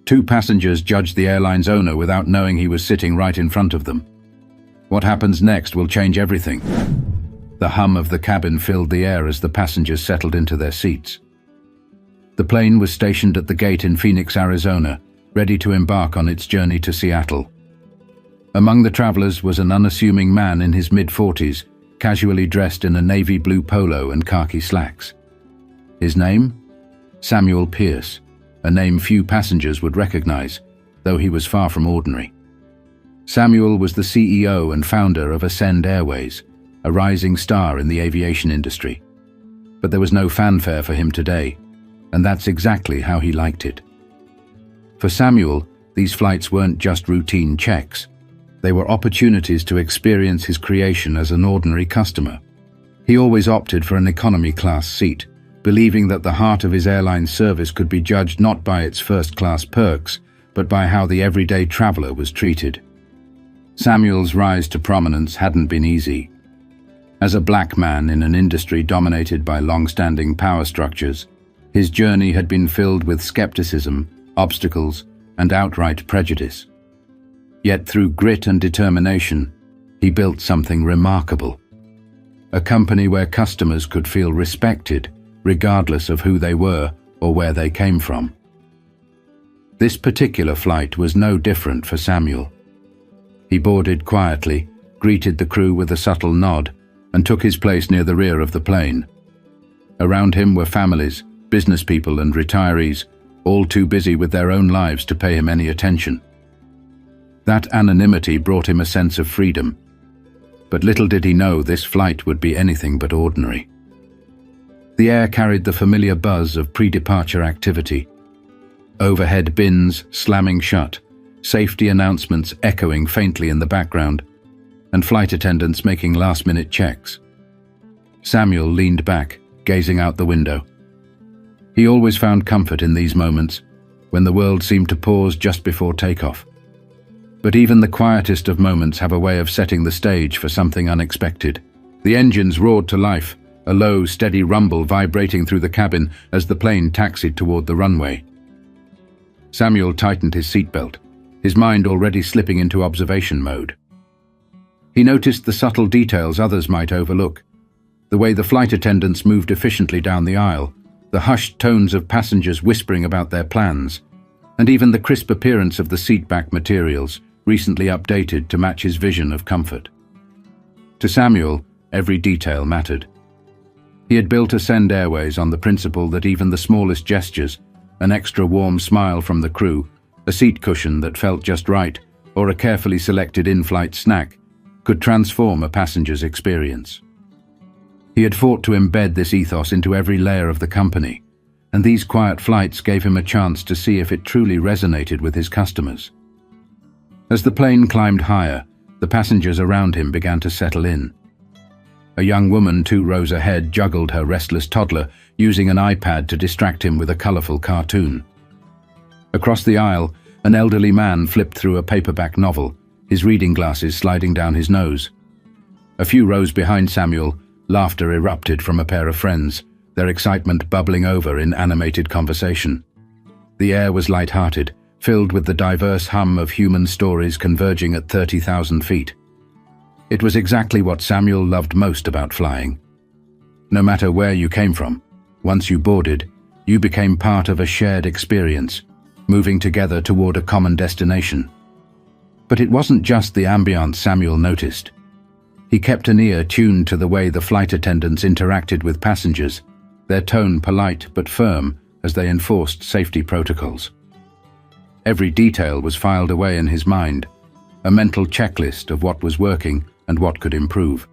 Two passengers judged the airline's owner without knowing he was sitting right in front of them. What happens next will change everything. The hum of the cabin filled the air as the passengers settled into their seats. The plane was stationed at the gate in Phoenix, Arizona, ready to embark on its journey to Seattle. Among the travelers was an unassuming man in his mid-40s, casually dressed in a navy blue polo and khaki slacks. His name? Samuel Pierce, a name few passengers would recognize, though he was far from ordinary. Samuel was the CEO and founder of Ascend Airways, a rising star in the aviation industry. But there was no fanfare for him today, and that's exactly how he liked it. For Samuel, these flights weren't just routine checks. They were opportunities to experience his creation as an ordinary customer. He always opted for an economy class seat, believing that the heart of his airline service could be judged not by its first-class perks, but by how the everyday traveler was treated. Samuel's rise to prominence hadn't been easy. As a black man in an industry dominated by long-standing power structures, his journey had been filled with skepticism, obstacles, and outright prejudice. Yet through grit and determination, he built something remarkable. A company where customers could feel respected, regardless of who they were or where they came from. This particular flight was no different for Samuel. He boarded quietly, greeted the crew with a subtle nod, and took his place near the rear of the plane. Around him were families, business people and retirees, all too busy with their own lives to pay him any attention. That anonymity brought him a sense of freedom. But little did he know this flight would be anything but ordinary. The air carried the familiar buzz of pre-departure activity. Overhead bins slamming shut, safety announcements echoing faintly in the background, and flight attendants making last-minute checks. Samuel leaned back, gazing out the window. He always found comfort in these moments, when the world seemed to pause just before takeoff. But even the quietest of moments have a way of setting the stage for something unexpected. The engines roared to life, a low, steady rumble vibrating through the cabin as the plane taxied toward the runway. Samuel tightened his seatbelt, his mind already slipping into observation mode. He noticed the subtle details others might overlook, the way the flight attendants moved efficiently down the aisle, the hushed tones of passengers whispering about their plans, and even the crisp appearance of the seatback materials, recently updated to match his vision of comfort. To Samuel, every detail mattered. He had built Ascend Airways on the principle that even the smallest gestures, an extra warm smile from the crew, a seat cushion that felt just right, or a carefully selected in-flight snack, could transform a passenger's experience. He had fought to embed this ethos into every layer of the company, and these quiet flights gave him a chance to see if it truly resonated with his customers. As the plane climbed higher, the passengers around him began to settle in. A young woman 2 rows ahead juggled her restless toddler, using an iPad to distract him with a colorful cartoon. Across the aisle, an elderly man flipped through a paperback novel, his reading glasses sliding down his nose. A few rows behind Samuel, laughter erupted from a pair of friends, their excitement bubbling over in animated conversation. The air was light-hearted, filled with the diverse hum of human stories converging at 30,000 feet. It was exactly what Samuel loved most about flying. No matter where you came from, once you boarded, you became part of a shared experience, moving together toward a common destination. But it wasn't just the ambience Samuel noticed. He kept an ear tuned to the way the flight attendants interacted with passengers, their tone polite but firm as they enforced safety protocols. Every detail was filed away in his mind, a mental checklist of what was working and what could improve.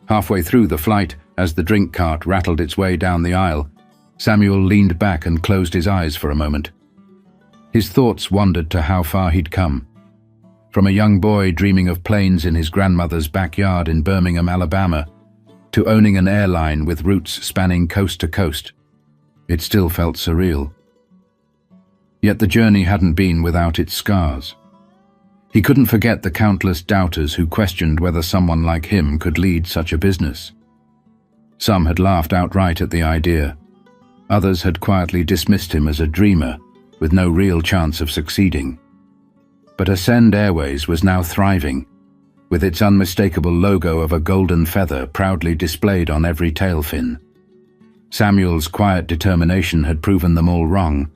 Halfway through the flight, as the drink cart rattled its way down the aisle, Samuel leaned back and closed his eyes for a moment. His thoughts wandered to how far he'd come. From a young boy dreaming of planes in his grandmother's backyard in Birmingham, Alabama, to owning an airline with routes spanning coast to coast. It still felt surreal. Yet the journey hadn't been without its scars. He couldn't forget the countless doubters who questioned whether someone like him could lead such a business. Some had laughed outright at the idea. Others had quietly dismissed him as a dreamer, with no real chance of succeeding. But Ascend Airways was now thriving, with its unmistakable logo of a golden feather proudly displayed on every tail fin. Samuel's quiet determination had proven them all wrong.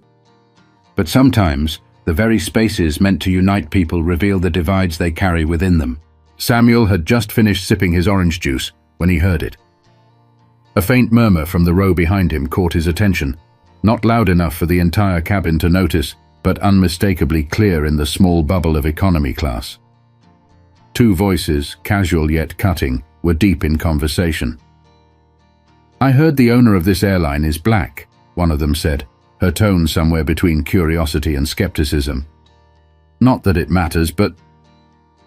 But sometimes, the very spaces meant to unite people reveal the divides they carry within them. Samuel had just finished sipping his orange juice when he heard it. A faint murmur from the row behind him caught his attention, not loud enough for the entire cabin to notice, but unmistakably clear in the small bubble of economy class. Two voices, casual yet cutting, were deep in conversation. "I heard the owner of this airline is black," one of them said, her tone somewhere between curiosity and skepticism. "Not that it matters, but...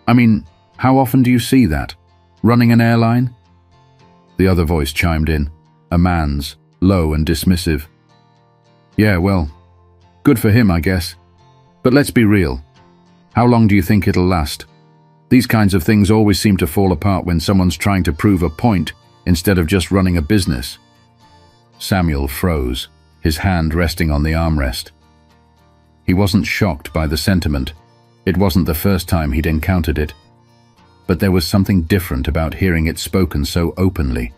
I mean, how often do you see that? Running an airline?" The other voice chimed in, a man's, low and dismissive. "Yeah, well, good for him, I guess. But let's be real. How long do you think it'll last? These kinds of things always seem to fall apart when someone's trying to prove a point instead of just running a business." Samuel froze, his hand resting on the armrest. He wasn't shocked by the sentiment. It wasn't the first time he'd encountered it. But there was something different about hearing it spoken so openly,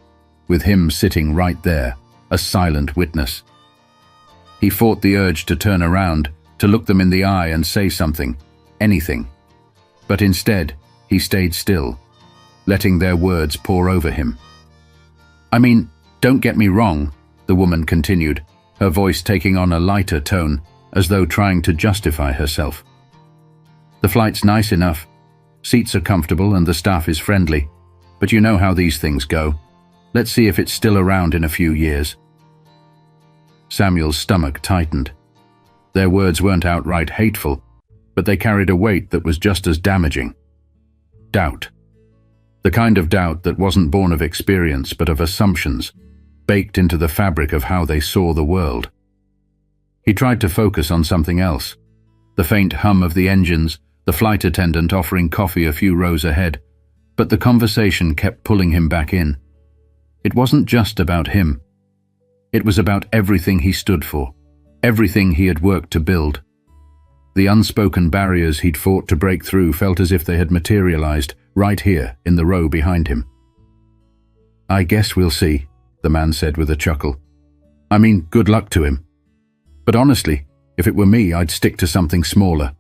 with him sitting right there, a silent witness. He fought the urge to turn around, to look them in the eye and say something, anything. But instead, he stayed still, letting their words pour over him. "I mean, don't get me wrong," the woman continued, her voice taking on a lighter tone, as though trying to justify herself. "The flight's nice enough. Seats are comfortable and the staff is friendly. But you know how these things go. Let's see if it's still around in a few years." Samuel's stomach tightened. Their words weren't outright hateful, but they carried a weight that was just as damaging. Doubt. The kind of doubt that wasn't born of experience but of assumptions, baked into the fabric of how they saw the world. He tried to focus on something else. The faint hum of the engines, the flight attendant offering coffee a few rows ahead, but the conversation kept pulling him back in. It wasn't just about him. It was about everything he stood for, everything he had worked to build. The unspoken barriers he'd fought to break through felt as if they had materialized right here in the row behind him. "I guess we'll see," the man said with a chuckle. "I mean, good luck to him. But honestly, if it were me, I'd stick to something smaller.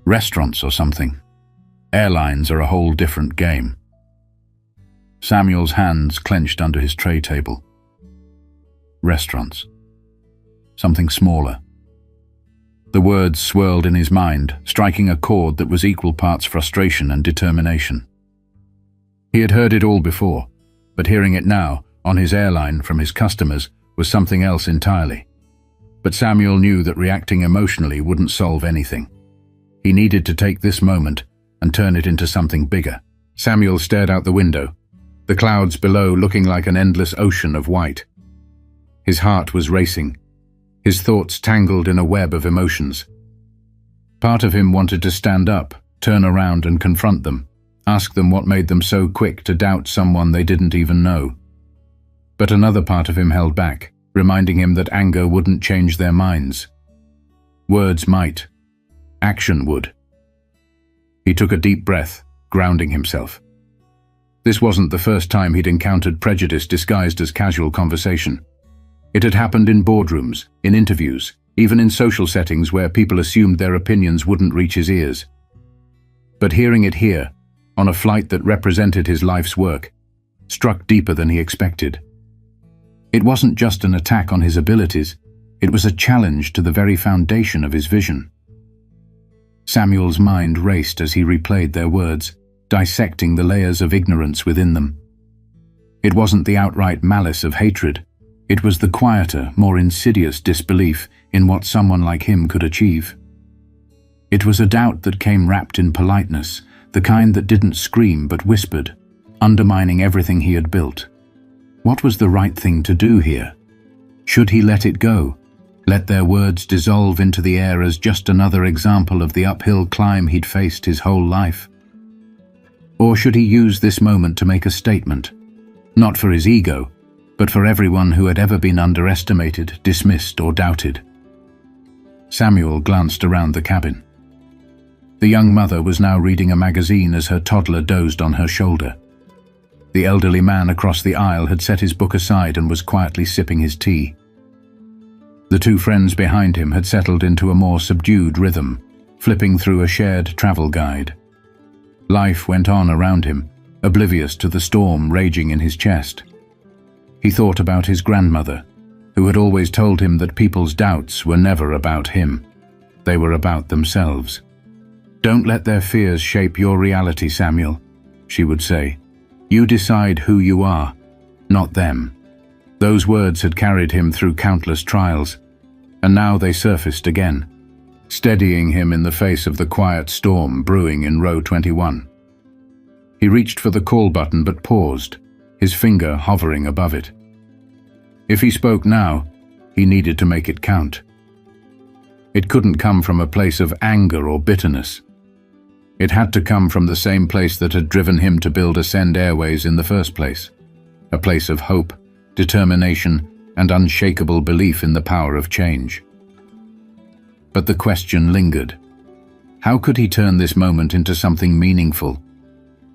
Restaurants or something. Airlines are a whole different game." Samuel's hands clenched under his tray table. Restaurants. Something smaller. The words swirled in his mind, striking a chord that was equal parts frustration and determination. He had heard it all before, but hearing it now, on his airline from his customers, was something else entirely. But Samuel knew that reacting emotionally wouldn't solve anything. He needed to take this moment and turn it into something bigger. Samuel stared out the window, the clouds below looking like an endless ocean of white. His heart was racing, his thoughts tangled in a web of emotions. Part of him wanted to stand up, turn around and confront them, ask them what made them so quick to doubt someone they didn't even know. But another part of him held back, reminding him that anger wouldn't change their minds. Words might. Action would. He took a deep breath, grounding himself. This wasn't the first time he'd encountered prejudice disguised as casual conversation. It had happened in boardrooms, in interviews, even in social settings where people assumed their opinions wouldn't reach his ears. But hearing it here, on a flight that represented his life's work, struck deeper than he expected. It wasn't just an attack on his abilities, it was a challenge to the very foundation of his vision. Samuel's mind raced as he replayed their words, dissecting the layers of ignorance within them. It wasn't the outright malice of hatred. It was the quieter, more insidious disbelief in what someone like him could achieve. It was a doubt that came wrapped in politeness, the kind that didn't scream but whispered, undermining everything he had built. What was the right thing to do here? Should he let it go? Let their words dissolve into the air as just another example of the uphill climb he'd faced his whole life? Or should he use this moment to make a statement? Not for his ego, but for everyone who had ever been underestimated, dismissed, or doubted. Samuel glanced around the cabin. The young mother was now reading a magazine as her toddler dozed on her shoulder. The elderly man across the aisle had set his book aside and was quietly sipping his tea. The two friends behind him had settled into a more subdued rhythm, flipping through a shared travel guide. Life went on around him, oblivious to the storm raging in his chest. He thought about his grandmother, who had always told him that people's doubts were never about him. They were about themselves. "Don't let their fears shape your reality, Samuel," she would say. "You decide who you are, not them." Those words had carried him through countless trials, and now they surfaced again, steadying him in the face of the quiet storm brewing in row 21. He reached for the call button but paused, his finger hovering above it. If he spoke now, he needed to make it count. It couldn't come from a place of anger or bitterness. It had to come from the same place that had driven him to build Ascend Airways in the first place, a place of hope, determination, and unshakable belief in the power of change. But the question lingered. How could he turn this moment into something meaningful?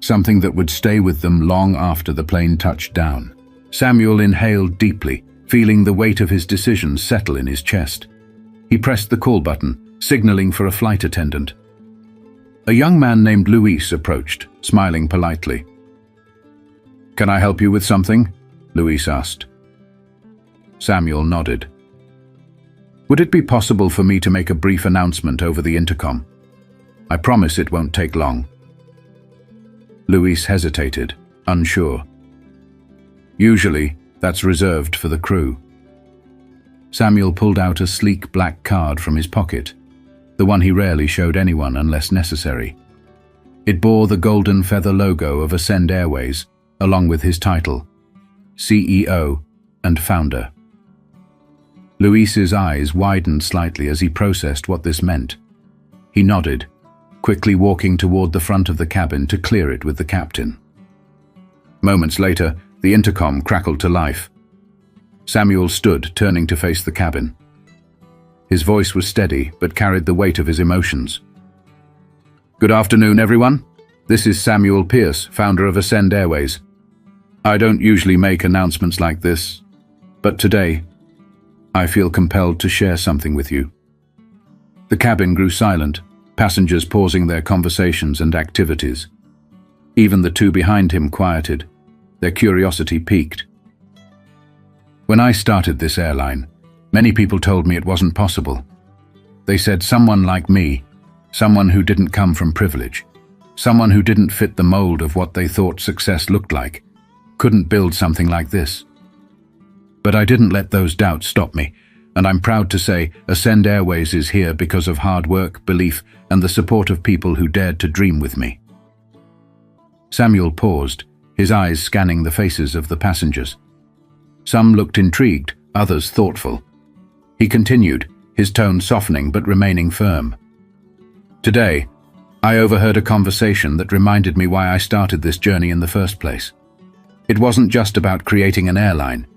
Something that would stay with them long after the plane touched down. Samuel inhaled deeply, feeling the weight of his decision settle in his chest. He pressed the call button, signaling for a flight attendant. A young man named Luis approached, smiling politely. "Can I help you with something?" Luis asked. Samuel nodded. "Would it be possible for me to make a brief announcement over the intercom? I promise it won't take long." Luis hesitated, unsure. "Usually, that's reserved for the crew." Samuel pulled out a sleek black card from his pocket, the one he rarely showed anyone unless necessary. It bore the golden feather logo of Ascend Airways, along with his title, CEO and founder. Luis's eyes widened slightly as he processed what this meant. He nodded, quickly walking toward the front of the cabin to clear it with the captain. Moments later, the intercom crackled to life. Samuel stood, turning to face the cabin. His voice was steady, but carried the weight of his emotions. "Good afternoon, everyone. This is Samuel Pierce, founder of Ascend Airways. I don't usually make announcements like this, but today, I feel compelled to share something with you." The cabin grew silent, passengers pausing their conversations and activities. Even the two behind him quieted, their curiosity piqued. "When I started this airline, many people told me it wasn't possible. They said someone like me, someone who didn't come from privilege, someone who didn't fit the mold of what they thought success looked like, couldn't build something like this. But I didn't let those doubts stop me, and I'm proud to say Ascend Airways is here because of hard work, belief, and the support of people who dared to dream with me." Samuel paused, his eyes scanning the faces of the passengers. Some looked intrigued, others thoughtful. He continued, his tone softening but remaining firm. "Today, I overheard a conversation that reminded me why I started this journey in the first place. It wasn't just about creating an airline.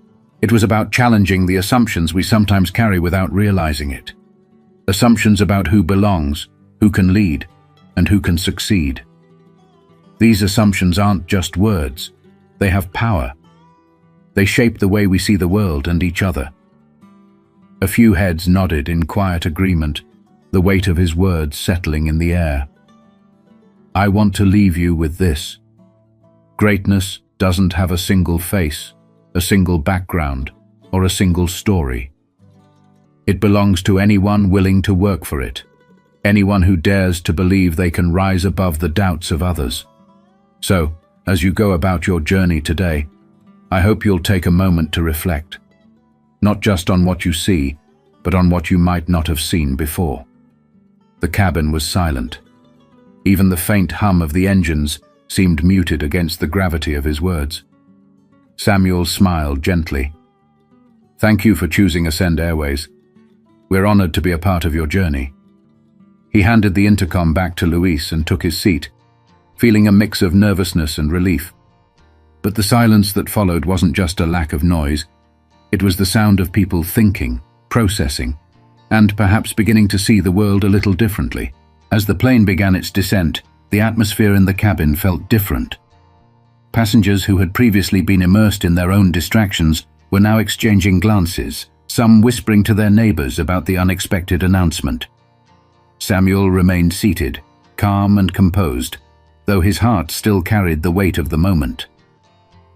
It was about challenging the assumptions we sometimes carry without realizing it. Assumptions about who belongs, who can lead, and who can succeed. These assumptions aren't just words. They have power. They shape the way we see the world and each other." A few heads nodded in quiet agreement, the weight of his words settling in the air. "I want to leave you with this. Greatness doesn't have a single face, a single background, or a single story. It belongs to anyone willing to work for it, anyone who dares to believe they can rise above the doubts of others. So, as you go about your journey today, I hope you'll take a moment to reflect, not just on what you see, but on what you might not have seen before." The cabin was silent. Even the faint hum of the engines seemed muted against the gravity of his words. Samuel smiled gently. "Thank you for choosing Ascend Airways. We're honored to be a part of your journey." He handed the intercom back to Luis and took his seat, feeling a mix of nervousness and relief. But the silence that followed wasn't just a lack of noise. It was the sound of people thinking, processing, and perhaps beginning to see the world a little differently. As the plane began its descent, the atmosphere in the cabin felt different. Passengers who had previously been immersed in their own distractions were now exchanging glances, some whispering to their neighbors about the unexpected announcement. Samuel remained seated, calm and composed, though his heart still carried the weight of the moment.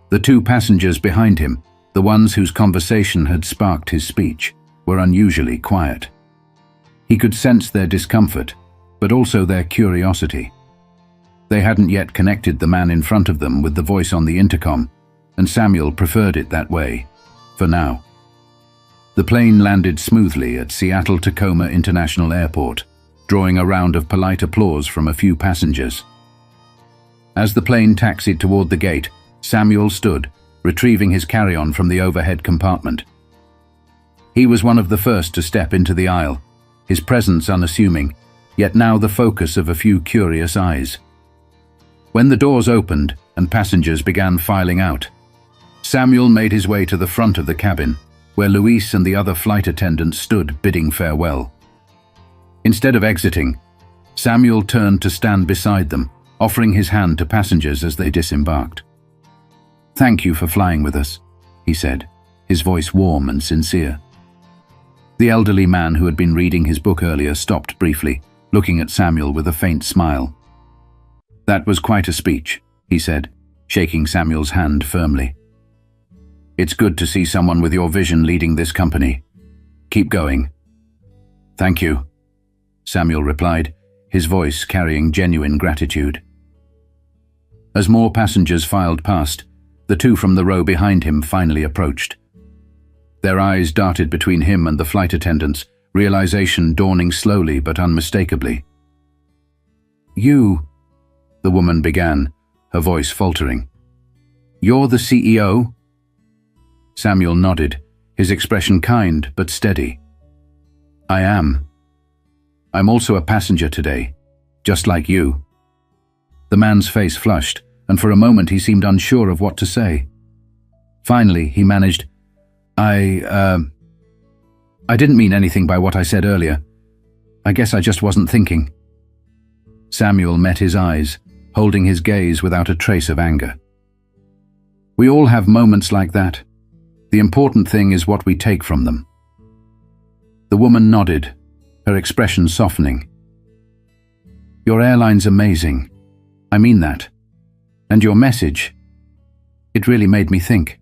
The two passengers behind him, the ones whose conversation had sparked his speech, were unusually quiet. He could sense their discomfort, but also their curiosity. They hadn't yet connected the man in front of them with the voice on the intercom, and Samuel preferred it that way, for now. The plane landed smoothly at Seattle-Tacoma International Airport, drawing a round of polite applause from a few passengers. As the plane taxied toward the gate, Samuel stood, retrieving his carry-on from the overhead compartment. He was one of the first to step into the aisle, his presence unassuming, yet now the focus of a few curious eyes. When the doors opened and passengers began filing out, Samuel made his way to the front of the cabin, where Luis and the other flight attendants stood bidding farewell. Instead of exiting, Samuel turned to stand beside them, offering his hand to passengers as they disembarked. "Thank you for flying with us," he said, his voice warm and sincere. The elderly man who had been reading his book earlier stopped briefly, looking at Samuel with a faint smile. "That was quite a speech," he said, shaking Samuel's hand firmly. "It's good to see someone with your vision leading this company. Keep going." "Thank you," Samuel replied, his voice carrying genuine gratitude. As more passengers filed past, the two from the row behind him finally approached. Their eyes darted between him and the flight attendants, realization dawning slowly but unmistakably. "You," the woman began, her voice faltering. "You're the CEO?" Samuel nodded, his expression kind but steady. "I am. I'm also a passenger today, just like you." The man's face flushed, and for a moment he seemed unsure of what to say. Finally, he managed, I didn't mean anything by what I said earlier. I guess I just wasn't thinking." Samuel met his eyes, holding his gaze without a trace of anger. "We all have moments like that. The important thing is what we take from them." The woman nodded, her expression softening. "Your airline's amazing. I mean that. And your message, it really made me think."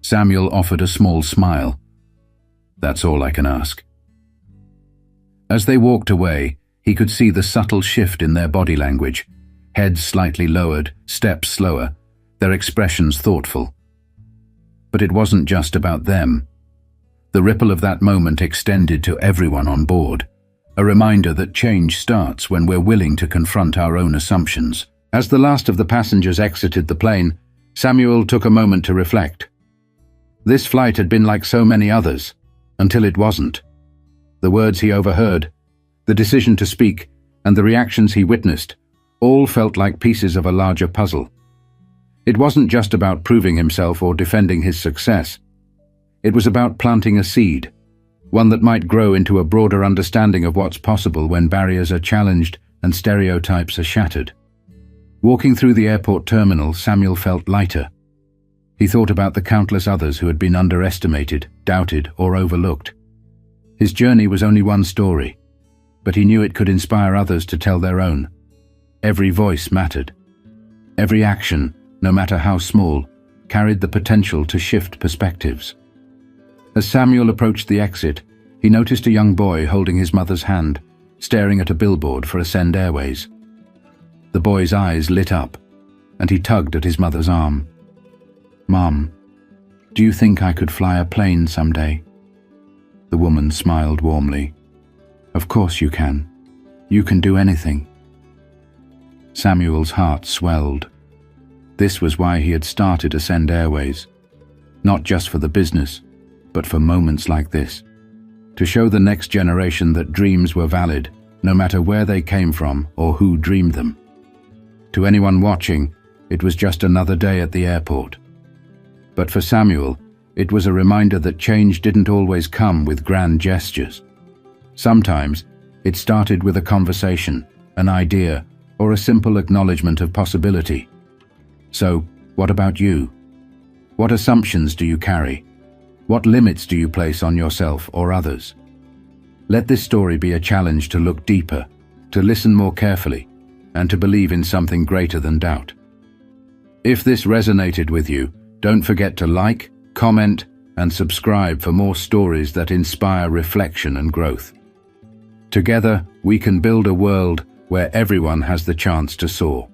Samuel offered a small smile. "That's all I can ask." As they walked away, he could see the subtle shift in their body language, heads slightly lowered, steps slower, their expressions thoughtful. But it wasn't just about them. The ripple of that moment extended to everyone on board, a reminder that change starts when we're willing to confront our own assumptions. As the last of the passengers exited the plane, Samuel took a moment to reflect. This flight had been like so many others, until it wasn't. The words he overheard, the decision to speak, and the reactions he witnessed, all felt like pieces of a larger puzzle. It wasn't just about proving himself or defending his success. It was about planting a seed, one that might grow into a broader understanding of what's possible when barriers are challenged and stereotypes are shattered. Walking through the airport terminal, Samuel felt lighter. He thought about the countless others who had been underestimated, doubted, or overlooked. His journey was only one story, but he knew it could inspire others to tell their own. Every voice mattered. Every action, no matter how small, carried the potential to shift perspectives. As Samuel approached the exit, he noticed a young boy holding his mother's hand, staring at a billboard for Ascend Airways. The boy's eyes lit up, and he tugged at his mother's arm. "Mom, do you think I could fly a plane someday?" The woman smiled warmly. "Of course you can. You can do anything." Samuel's heart swelled. This was why he had started Ascend Airways. Not just for the business, but for moments like this. To show the next generation that dreams were valid, no matter where they came from or who dreamed them. To anyone watching, it was just another day at the airport. But for Samuel, It was a reminder that change didn't always come with grand gestures. Sometimes, it started with a conversation, an idea, or a simple acknowledgement of possibility. So, what about you? What assumptions do you carry? What limits do you place on yourself or others? Let this story be a challenge to look deeper, to listen more carefully, and to believe in something greater than doubt. If this resonated with you, don't forget to like, comment, and subscribe for more stories that inspire reflection and growth. Together, we can build a world where everyone has the chance to soar.